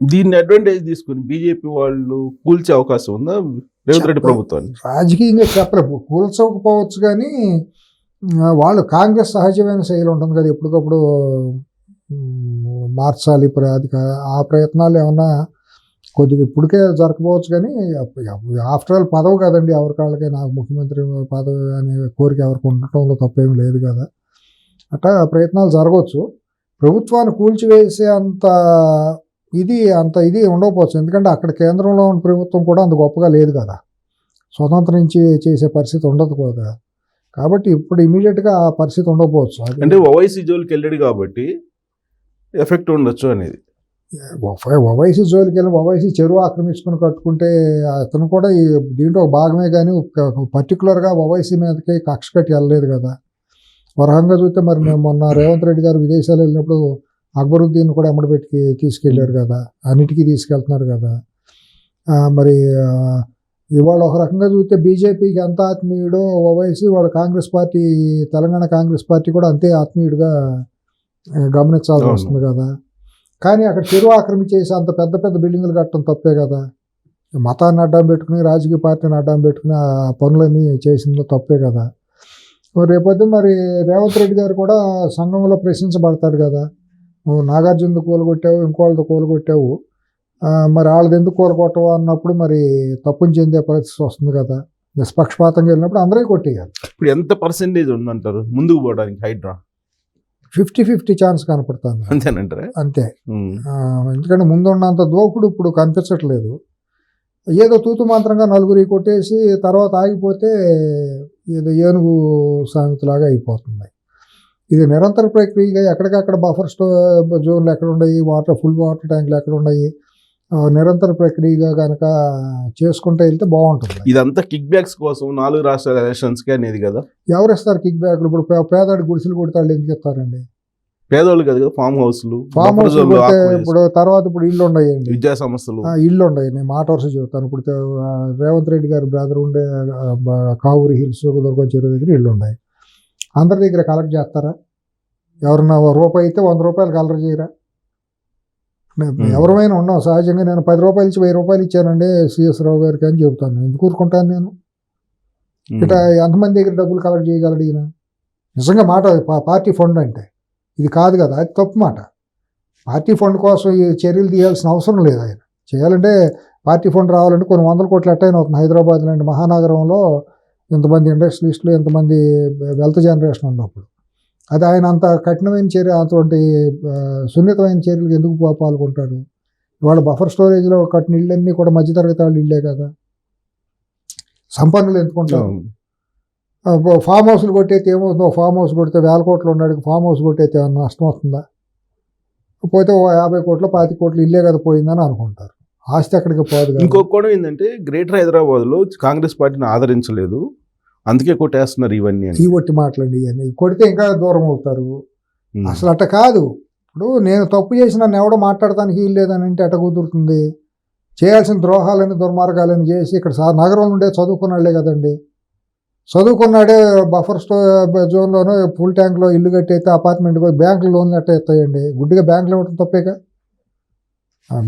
దీన్ని అడ్వాంటేజ్ తీసుకుని బీజేపీ వాళ్ళు కూల్చే అవకాశం ఉందా రేవంత్ రెడ్డి ప్రభుత్వాన్ని? రాజకీయంగా చెప్పలేము, కూల్చకపోవచ్చు కానీ వాళ్ళు కాంగ్రెస్ సహజమైన శైలి ఉంటుంది కదా, ఎప్పటికప్పుడు మార్చాలి ఆ ప్రయత్నాలు ఏమన్నా కొద్దిగా ఇప్పటికే జరగకపోవచ్చు కానీ ఆఫ్టర్ ఆల్ పదవి కదండి ఎవరికాళ్ళకే, నాకు ముఖ్యమంత్రి పదవి అనే కోరిక ఎవరికి ఉండటంలో తప్పేమీ లేదు కదా, అట్లా ప్రయత్నాలు జరగవచ్చు. ప్రభుత్వాన్ని కూల్చివేసే అంత ఇది ఉండకపోవచ్చు, ఎందుకంటే అక్కడ కేంద్రంలో ఉన్న ప్రభుత్వం కూడా అంత గొప్పగా లేదు కదా, స్వతంత్రించి చేసే పరిస్థితి ఉండదు కదా, కాబట్టి ఇప్పుడు ఇమీడియట్గా ఆ పరిస్థితి ఉండకపోవచ్చు. అంటే ఓవైసీ జోలికి వెళ్ళాడు కాబట్టి ఎఫెక్ట్ ఉండొచ్చు అనేది. ఓవైసీ జోలికి వెళ్ళి ఓవైసీ చెరువు ఆక్రమించుకుని కట్టుకుంటే అతను కూడా దీంట్లో భాగమే, కానీ పర్టికులర్గా ఓవైసీ మీదకి కక్ష కట్టి వెళ్ళలేదు కదా. వరహంగా చూస్తే మరి మేము మొన్న రేవంత్ రెడ్డి గారు విదేశాలు వెళ్ళినప్పుడు అక్బరుద్దీన్ కూడా ఎమ్మడబెట్టి తీసుకెళ్ళారు కదా, అన్నిటికీ తీసుకెళ్తున్నారు కదా. మరి ఇవాళ ఒక రకంగా చూస్తే బీజేపీకి ఎంత ఆత్మీయుడో ఓవైసీ వాళ్ళ కాంగ్రెస్ పార్టీ, తెలంగాణ కాంగ్రెస్ పార్టీ కూడా అంతే ఆత్మీయుడిగా గమనించాల్సి వస్తుంది కదా. కానీ అక్కడ చెరువు ఆక్రమించేసి అంత పెద్ద పెద్ద బిల్డింగులు కట్టడం తప్పే కదా. మతాన్ని అడ్డం పెట్టుకుని రాజకీయ పార్టీని అడ్డం పెట్టుకుని ఆ పనులన్నీ చేసిందో తప్పే కదా. రేపొద్దు మరి రేవంత్ రెడ్డి గారు కూడా సంఘంలో ప్రశ్నించబడతాడు కదా, నువ్వు నాగార్జునతో కూలగొట్టావు, ఇంకోళ్ళతో కూలగొట్టావు, మరి వాళ్ళది ఎందుకు కూలగొట్టవు అన్నప్పుడు మరి తప్పుని చెందే పరిస్థితి వస్తుంది కదా. నిష్పక్షపాతంగా వెళ్ళినప్పుడు అందరూ కొట్టేయాలి. ఇప్పుడు ఎంత పర్సెంటేజ్ ఉందంటారు ముందుకు పోవడానికి హైడ్రా? 50-50 ఛాన్స్ కనపడుతుంది అంతేనంటారా? అంతే. ఎందుకంటే ముందున్నంత దోకుడు ఇప్పుడు కనిపించట్లేదు. ఏదో తూతు మంత్రంగా నలుగురి కొట్టేసి తర్వాత ఆగిపోతే ఏదో ఏనుగు సామెతలాగా అయిపోతుంది. ఇది నిరంతర ప్రక్రియగా ఎక్కడికక్కడ బఫర్ జోన్లు ఎక్కడ ఉన్నాయి, ఫుల్ వాటర్ ట్యాంకులు ఎక్కడ ఉన్నాయి, నిరంతర ప్రక్రియగా కనుక చేసుకుంటే వెళ్తే బాగుంటుంది. ఇదంతా కిక్ బ్యాక్స్ కోసం 4 రాష్ట్రాల ఎలక్షన్స్కి అనేది కదా. ఎవరు ఇస్తారు కిక్ బ్యాక్లు? ఇప్పుడు పేదాడి గుడిసెలు కొడతాళ్ళు ఎందుకు ఇస్తారండి? పేదోళ్ళు కదా, ఫామ్ హౌస్లు ఇప్పుడు తర్వాత ఇప్పుడు ఇల్లు ఉన్నాయండి, విద్యా సంస్థలు ఇల్లు ఉన్నాయి. నేను మాట వరుస చెబుతాను. ఇప్పుడు రేవంత్ రెడ్డి గారి బ్రదర్ ఉండే కావూరి హిల్స్ దుర్గం చెరువు దగ్గర ఇల్లు ఉన్నాయి. అందరి దగ్గర కలెక్ట్ చేస్తారా? ఎవరన్నా రూపాయి అయితే 100 రూపాయలు కలెక్ట్ చేయరా? ఎవరైనా ఉన్నాం సహజంగా. నేను 10 రూపాయలు ఇచ్చి 1000 రూపాయలు ఇచ్చానండి సిఎస్ రావు గారికి అని చెబుతాను. ఎందుకు ఊరుకుంటాను నేను? ఇట్లా ఎంతమంది దగ్గర డబ్బులు కలెక్ట్ చేయగలడు ఈయన? నిజంగా మాట పార్టీ ఫండ్ అంటే ఇది కాదు కదా, అది తప్పు మాట. పార్టీ ఫండ్ కోసం ఈ చర్యలు తీయాల్సిన అవసరం లేదు. ఆయన చేయాలంటే పార్టీ ఫండ్ రావాలంటే కొన్ని 100 కోట్లు ఎట్టయినా అవుతుంది. హైదరాబాద్ లాంటి మహానగరంలో ఇంతమంది ఇండస్ట్రియలిస్టులు, ఇంతమంది వెల్త్ జనరేషన్ ఉన్నప్పుడు అది ఆయన అంత కఠినమైన చర్య, అటువంటి సున్నితమైన చర్యలకు ఎందుకు పాల్గొంటాడు? ఇవాళ బఫర్ స్టోరేజ్లో కట్టిన ఇళ్ళన్నీ కూడా మధ్యతరగతి వాళ్ళు ఇళ్ళే కదా, సంపన్నులు ఎందుకుంటారు? ఫామ్ హౌస్లు కొట్టేస్తే ఏమవుతుందో, ఫామ్ హౌస్ కొడితే 1000 కోట్లు ఉన్నాడు, ఫామ్ హౌస్ కొట్టేస్తే ఏమన్నా నష్టం వస్తుందా? పోతే 50 కోట్లు 25 కోట్లు ఇల్లే కదా పోయిందని అనుకుంటారు. ఆస్తి అక్కడికి పోదు. ఇంకొక కూడా ఏంటంటే గ్రేటర్ హైదరాబాద్లో కాంగ్రెస్ పార్టీని ఆదరించలేదు, అందుకే కొట్టేస్తున్నారు ఇవన్నీ. ఈ ఒట్టి మాటలండి ఇవన్నీ. కొడితే ఇంకా దూరం అవుతారు. అసలు అట్ట కాదు. ఇప్పుడు నేను తప్పు చేసి నన్ను ఎవడో మాట్లాడటానికి వీలు లేదని అంటే అట్ట కుదురుతుంది. చేయాల్సిన ద్రోహాలని దుర్మార్గాలని చేసి ఇక్కడ నగరం నుండే చదువుకున్నాళ్లే కదండి. చదువుకున్నాడే బఫర్ జోన్లోనూ ఫుల్ ట్యాంక్లో ఇల్లు కట్టయితే అపార్ట్మెంట్ బ్యాంకులు లోన్లు ఎట్ట ఎత్తాయండి? గుడ్డిగా బ్యాంకులు ఇవ్వటం తప్పేగా.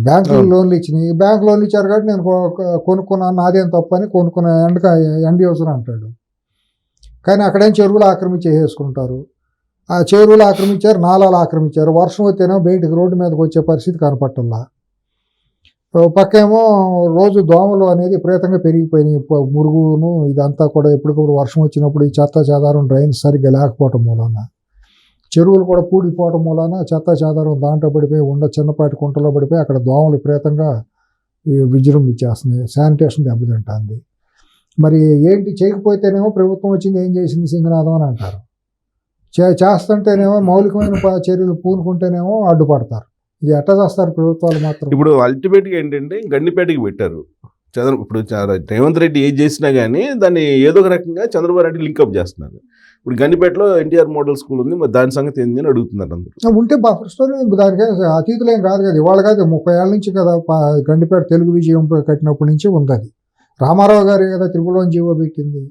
బ్యాంకులు లోన్లు ఇచ్చినాయి, బ్యాంకు లోన్లు ఇచ్చారు కాబట్టి నేను కొనుక్కున్నాను, నాదేం తప్పు అని కొనుక్కున్న ఎండ్ యూజర్ అంటాడు. కానీ అక్కడేం చెరువులు ఆక్రమించేసుకుంటారు. ఆ చెరువులు ఆక్రమించారు, నాలాలు ఆక్రమించారు. వర్షం వస్తేనో బయటికి రోడ్డు మీదకి వచ్చే పరిస్థితి కనపట్టల్లా. పక్కేమో రోజు దోమలు అనేది విపరీతంగా పెరిగిపోయినాయి. మురుగును ఇదంతా కూడా ఎప్పటికప్పుడు వర్షం వచ్చినప్పుడు ఈ చెత్త చెదారం డ్రైన్స్ సరిగ్గా లేకపోవటం మూలాన, చెరువులు కూడా పూడిపోవటం మూలాన చెత్త చెదారం దాంట్లో పడిపోయి చిన్నపాటి కుంటలో పడిపోయి అక్కడ దోమలు విపరీతంగా విజృంభించేస్తున్నాయి. శానిటేషన్ దెబ్బతింటుంది. మరి ఏంటి చేయకపోతేనేమో ప్రభుత్వం వచ్చింది ఏం చేసింది సింగనాథం అని అంటారు. చేస్తుంటేనేమో మౌలికమైన చర్యలు పూనుకుంటేనేమో అడ్డుపడతారు. ఇది ఎట్లా చేస్తారు ప్రభుత్వాలు మాత్రం? ఇప్పుడు అల్టిమేట్గా ఏంటంటే గండిపేటకి పెట్టారు. ఇప్పుడు రేవంత్ రెడ్డి ఏం చేసినా కానీ దాన్ని ఏదో ఒక రకంగా చంద్రబాబు నాయుడు లింకప్ చేస్తున్నారు. ఇప్పుడు గండిపేటలో ఎన్టీఆర్ మోడల్ స్కూల్ ఉంది, మరి దాని సంగతి ఏంది అని అడుగుతున్నారు అందరూ. ఉంటే బఫర్ స్టోరీ దానికి అతీతులేం కాదు కదా, ఇవాళ కాదు 30 ఏళ్ళ నుంచి కదా గండిపేట తెలుగు విజయం కట్టినప్పటి నుంచి ఉంది. అది రామారావు గారి కదా త్రిపులోని జీవో పెట్టింది.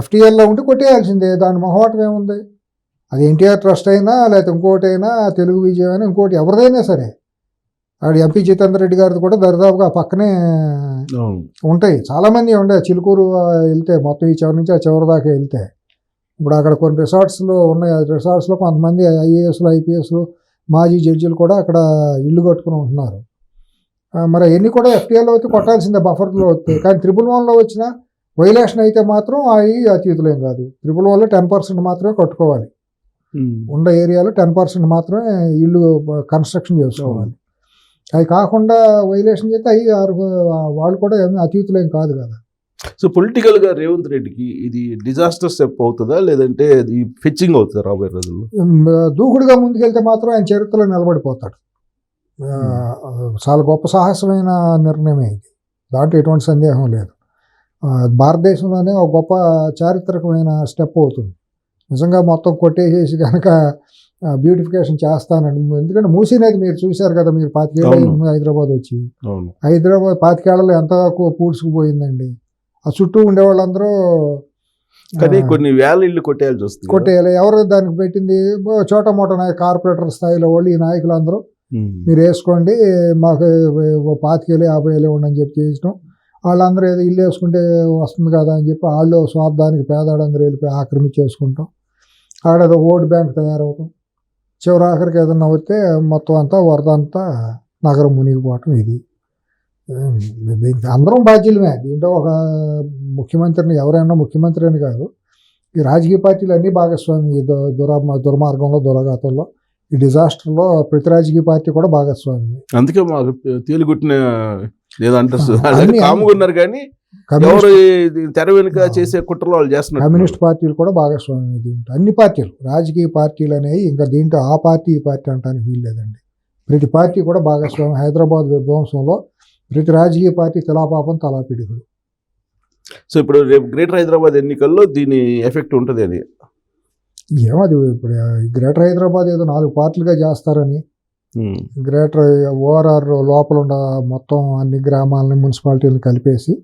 FTLలో ఉంటే కొట్టేయాల్సిందే, దాని మొహమాటం ఏముంది? అది ఎన్టీఆర్ ట్రస్ట్ అయినా లేకపోతే ఇంకోటి అయినా తెలుగు విజయం అయినా ఇంకోటి ఎవరిదైనా సరే ఆడ ఎంపీ జితేందర్ రెడ్డి గారిది కూడా దరిదాపుగా పక్కనే అవును. ఉంటాయి. చాలామంది ఉండే చిలుకూరు వెళ్తే మొత్తం ఈ చివరి నుంచి ఆ చివరి దాకా వెళ్తే ఇప్పుడు అక్కడ కొన్ని రిసార్ట్స్లో ఉన్నాయి. ఆ రిసార్ట్స్లో కొంతమంది ఐఏఎస్లు ఐపీఎస్లు మాజీ జడ్జిలు కూడా అక్కడ ఇల్లు కట్టుకుని ఉంటున్నారు. మరి ఎన్ని కూడా ఎఫ్టీఏలో అయితే కొట్టాల్సిందే, బఫర్లో వస్తే. కానీ 111లో వచ్చిన వైలేషన్ అయితే మాత్రం అవి అతీతులేం కాదు. 111లో 10% మాత్రమే కట్టుకోవాలి. ఉన్న ఏరియాలో 10% మాత్రమే ఇల్లు కన్స్ట్రక్షన్ చేసుకోవాలి. అవి కాకుండా వైలేషన్ చేస్తే అవి వాళ్ళు కూడా ఏమీ అతీతులేం కాదు కదా. సో పొలిటికల్గా రేవంత్ రెడ్డికి ఇది డిజాస్టర్ స్టెప్ అవుతుందా, లేదంటే ఇది ఫెచ్చింగ్ అవుతుందా రాబోయే రోజుల్లో? దూకుడుగా ముందుకెళ్తే మాత్రం ఆయన చరిత్రలో నిలబడిపోతాడు. చాలా గొప్ప సాహసమైన నిర్ణయమే ఇది, దాంట్లో ఎటువంటి సందేహం లేదు. భారతదేశంలోనే ఒక గొప్ప చారిత్రకమైన స్టెప్ అవుతుంది. నిజంగా మొత్తం కొట్టేసేసి కనుక బ్యూటిఫికేషన్ చేస్తానండి. ఎందుకంటే మూసీ నది మీరు చూశారు కదా, మీరు 25 ఏళ్ళు హైదరాబాద్ వచ్చి. హైదరాబాద్ 25 ఏళ్లలో ఎంత పూడ్చుకుపోయిందండి. ఆ చుట్టూ ఉండేవాళ్ళందరూ కానీ కొన్ని వేల ఇల్లు కొట్టేయాల్సి వస్తుంది. కొట్టేయాలి. ఎవరు దానికి పెట్టింది? చోటా మోటా కార్పొరేటర్ స్థాయిలో వాళ్ళు, ఈ నాయకులందరూ మీరు వేసుకోండి, మాకు 25 ఏళ్ళు 50 ఏళ్ళు ఉండని చెప్పి చేసినాం. వాళ్ళందరూ ఏదో ఇల్లు వేసుకుంటే వస్తుంది కదా అని చెప్పి వాళ్ళు స్వార్థానికి పేదాడందరూ వెళ్ళిపోయి ఆక్రమించేసుకుంటాం. ఆడేదో ఓట్ బ్యాంక్ తయారవటం, చివరి ఆఖరికి ఏదన్నా వస్తే మొత్తం అంతా వరద అంతా నగరం మునిగిపోవటం. ఇది దీనికి అందరం బాధ్యులమే. దీంట్లో ఒక ముఖ్యమంత్రిని, ఎవరైనా ముఖ్యమంత్రి అని కాదు, ఈ రాజకీయ పార్టీలు అన్నీ భాగస్వామి. ఈ దుర్మార్గంలో దురఘాతంలో ఈ డిజాస్టర్లో ప్రతి రాజకీయ పార్టీ కూడా భాగస్వామి. అందుకే మాకు తేలిగుట్టిన కాముకున్నారు, కానీ తెర వెనుక చేసే కుట్రలు వాళ్ళు చేస్తున్నారు. కమ్యూనిస్ట్ పార్టీలు కూడా భాగస్వామి. దీంట్లో అన్ని పార్టీలు, రాజకీయ పార్టీలు అనేవి ఇంకా దీంట్లో ఆ పార్టీ ఈ పార్టీ అంటానికి వీల్లేదండి. ప్రతి పార్టీ కూడా భాగస్వామి. హైదరాబాద్ విధ్వంసంలో ప్రతి రాజకీయ పార్టీ తలాపాపం తలాపిడిగుడు. సో ఇప్పుడు రేపు గ్రేటర్ హైదరాబాద్ ఎన్నికల్లో దీని ఎఫెక్ట్ ఉంటుంది అని ఏమది. ఇప్పుడు గ్రేటర్ హైదరాబాద్ ఏదో 4 పార్టీలుగా చేస్తారని, గ్రేటర్ ఓఆర్ఆర్ లోపల ఉన్న మొత్తం అన్ని గ్రామాలని మున్సిపాలిటీలను కలిపేసి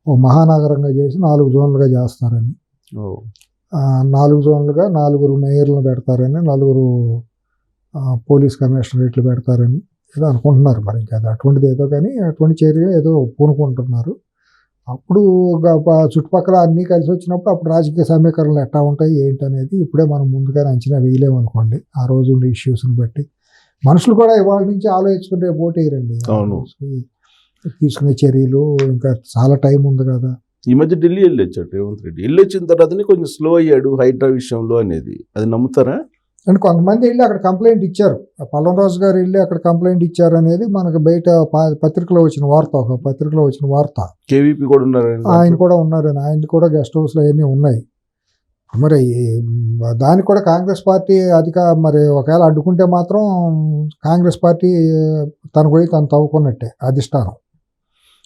ఓ మహానగరంగా చేసి 4 జోన్లుగా చేస్తారని, 4 జోన్లుగా 4 మేయర్లను పెడతారని, 4 పోలీస్ కమిషనరేట్లు పెడతారని ఏదో అనుకుంటున్నారు. మరి ఇంకా అటువంటిది ఏదో, కానీ అటువంటి చర్య ఏదో పూనుకుంటున్నారు. అప్పుడు చుట్టుపక్కల అన్నీ కలిసి వచ్చినప్పుడు అప్పుడు రాజకీయ సమీకరణలు ఎట్లా ఉంటాయి ఏంటి అనేది ఇప్పుడే మనం ముందుగానే అంచనా వేయలేమనుకోండి. ఆ రోజు ఉండే ఇష్యూస్ని బట్టి మనుషులు కూడా ఇవాళ నుంచి ఆలోచించుకుంటే ఓటు వేయరండి. తీసుకునే చర్యలు ఇంకా చాలా టైం ఉంది కదా. ఈ మధ్య ఢిల్లీ వెళ్ళి వచ్చాడు రేవంత్ రెడ్డి. వెళ్ళి వచ్చిన తర్వాతనే కొంచెం స్లో అయ్యాడు హైడ్రా విషయంలో అనేది, అది నమ్ముతారా? అండ్ కొంతమంది వెళ్ళి అక్కడ కంప్లైంట్ ఇచ్చారు. పల్లం రాజు గారు వెళ్ళి అక్కడ కంప్లైంట్ ఇచ్చారు అనేది మనకు బయట పత్రికలో వచ్చిన వార్త, ఒక పత్రికలో వచ్చిన వార్త. కేవీపీ కూడా ఉన్నారు, ఆయన కూడా ఉన్నారని, ఆయన కూడా గెస్ట్ హౌస్లో అవన్నీ ఉన్నాయి. మరి దానికి కూడా కాంగ్రెస్ పార్టీ మరి ఒకవేళ అడ్డుకుంటే మాత్రం కాంగ్రెస్ పార్టీ తను పోయి తను తవ్వుకున్నట్టే అధిష్టానం.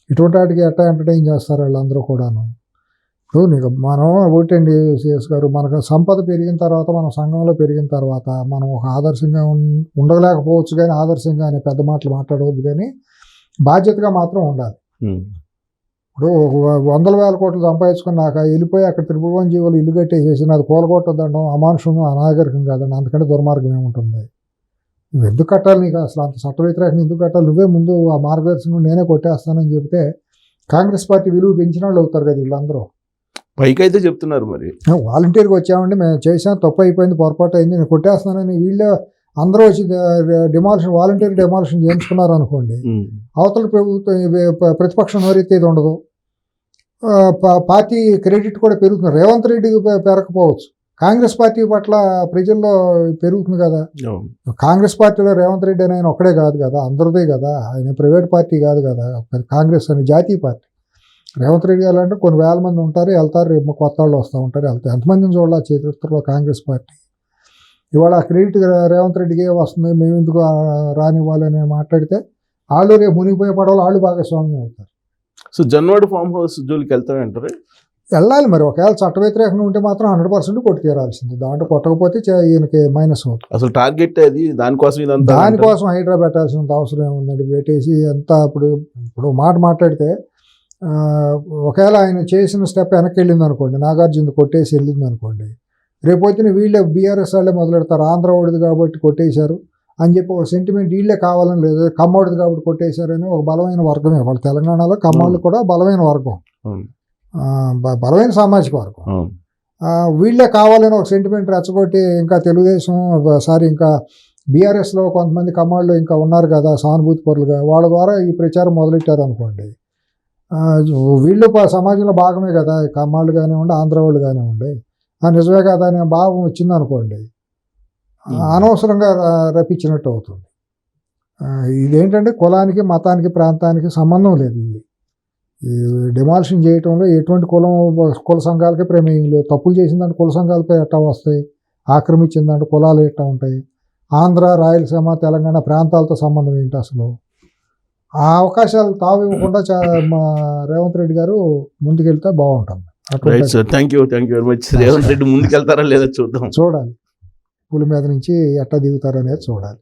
ఇటువంటి వాటికి ఎట్లా ఎంటర్టైన్ చేస్తారు వాళ్ళందరూ కూడాను. ఇప్పుడు నీకు మనం ఒకటండి సిఎస్ గారు, మనకు సంపద పెరిగిన తర్వాత, మన సంఘంలో పెరిగిన తర్వాత మనం ఒక ఆదర్శంగా ఉండలేకపోవచ్చు, కానీ ఆదర్శంగా అనే పెద్ద మాటలు మాట్లాడవద్దు, కానీ బాధ్యతగా మాత్రం ఉండాలి. ఇప్పుడు 100,000 కోట్లు సంపాదించుకున్నాక వెళ్ళిపోయి అక్కడ 111 జీవులు ఇల్లు కట్టేసేసి అది కూలగొట్టదండం అమానుషం, అనాగరికం కాదండి. అంతకంటే దుర్మార్గం ఏముంటుంది? నువ్వు ఎందుకు కట్టాలి? నీకు అసలు అంత చట్ట వ్యతిరేకంగా ఎందుకు కట్టాలి? నువ్వే ముందు ఆ మార్గదర్శనం నేనే కొట్టేస్తానని చెప్తే కాంగ్రెస్ పార్టీ విలువ పెంచిన వాళ్ళు అవుతారు కదా వీళ్ళందరూ. పైకి అయితే చెప్తున్నారు, మరి వాలంటీర్గా వచ్చామండి, మేము చేసాం, తప్పు అయిపోయింది, పొరపాటు అయింది, నేను కొట్టేస్తున్నానని వీళ్ళు అందరూ వచ్చి వాలంటీర్ డిమాలిషన్ చేయించుకున్నారు అనుకోండి, అవతల ప్రభుత్వం ప్రతిపక్షం నోరెత్తేది ఉండదు, పార్టీ క్రెడిట్ కూడా పెరుగుతుంది. రేవంత్ రెడ్డికి పెరగకపోవచ్చు, కాంగ్రెస్ పార్టీ పట్ల ప్రజల్లో పెరుగుతుంది కదా. కాంగ్రెస్ పార్టీలో రేవంత్ రెడ్డి అని ఆయన ఒక్కడే కాదు కదా, అందరిదే కదా. ఆయన ప్రైవేట్ పార్టీ కాదు కదా, కాంగ్రెస్ అనే జాతీయ పార్టీ. రేవంత్ రెడ్డి గారు అంటే కొన్ని వేల మంది ఉంటారు, వెళ్తారు, రేపు కొత్త వాళ్ళు వస్తూ ఉంటారు, వెళ్తారు. ఎంతమందిని చూడాలి చరిత్రలో కాంగ్రెస్ పార్టీ. ఇవాళ ఆ క్రెడిట్ రేవంత్ రెడ్డికి వస్తుంది, మేము ఎందుకు రానివ్వాలని మాట్లాడితే వాళ్ళు రేపు మునిగిపోయే పడవలు వాళ్ళు భాగస్వామ్యం అవుతారు. సో జన్వాడ ఫామ్ హౌస్ జోలికి వెళ్తారంటారు? వెళ్ళాలి. మరి ఒకవేళ చట్ట వ్యతిరేకంగా ఉంటే మాత్రం 100% కొట్టి తీరాల్సింది. దాంట్లో కొట్టకపోతే ఈయనకి మైనస్ అవుతుంది. అసలు టార్గెట్ అది దానికోసం హైడ్రా పెట్టాల్సినంత అవసరం ఏముందండి? పెట్టేసి ఎంత ఇప్పుడు మాట మాట్లాడితే ఒకవేళ ఆయన చేసిన స్టెప్ వెనక్కి వెళ్ళింది అనుకోండి, నాగార్జున కొట్టేసి వెళ్ళింది అనుకోండి, రేపొద్దున వీళ్ళే బీఆర్ఎస్ వాళ్ళే మొదలెడతారు. ఆంధ్ర ఓడిది కాబట్టి కొట్టేశారు, అని చెప్పి ఒక సెంటిమెంట్ వీళ్ళే కావాలని లేదు, కమ్మోడిది కాబట్టి కొట్టేశారని ఒక బలమైన వర్గమే వాళ్ళు తెలంగాణలో కమ్మోళ్ళు కూడా బలమైన వర్గం, అవును. బలమైన సామాజిక వర్గం. అవును. వీళ్ళే కావాలని ఒక సెంటిమెంట్ రెచ్చగొట్టి ఇంకా తెలుగుదేశం సారీ ఇంకా బీఆర్ఎస్లో కొంతమంది కమ్మాళ్ళు ఇంకా ఉన్నారు కదా సానుభూతి పరులుగా, వాళ్ళ ద్వారా ఈ ప్రచారం మొదలెట్టారు అనుకోండి. వీళ్ళు సమాజంలో భాగమే కదా, కమ్మాళ్ళు కానివ్వండి ఆంధ్ర వాళ్ళు కానివ్వండి, నిజమే కదా అనే భావం వచ్చింది అనుకోండి, అనవసరంగా రప్పించినట్టు అవుతుంది. ఇదేంటంటే కులానికి మతానికి ప్రాంతానికి సంబంధం లేదు. ఈ డిమాలిషన్ చేయటంలో ఎటువంటి కుల సంఘాలకే ప్రమేయం లేదు. తప్పులు చేసిందంటే కుల సంఘాలపై ఎట్టా వస్తాయి, ఆక్రమించిందంటే కులాలు ఎట్టా ఉంటాయి. ఆంధ్ర రాయలసీమ తెలంగాణ ప్రాంతాలతో సంబంధం ఏంటి అసలు? ఆ అవకాశాలు తావు ఇవ్వకుండా రేవంత్ రెడ్డి గారు ముందుకెళ్తే బాగుంటుంది. Right sir, thank you very much. Revanth Reddy ముందుకెళ్తారా లేదా చూద్దాం, చూడాలి పులి మీద నుంచి ఎట్టా దిగుతారు అనేది చూడాలి.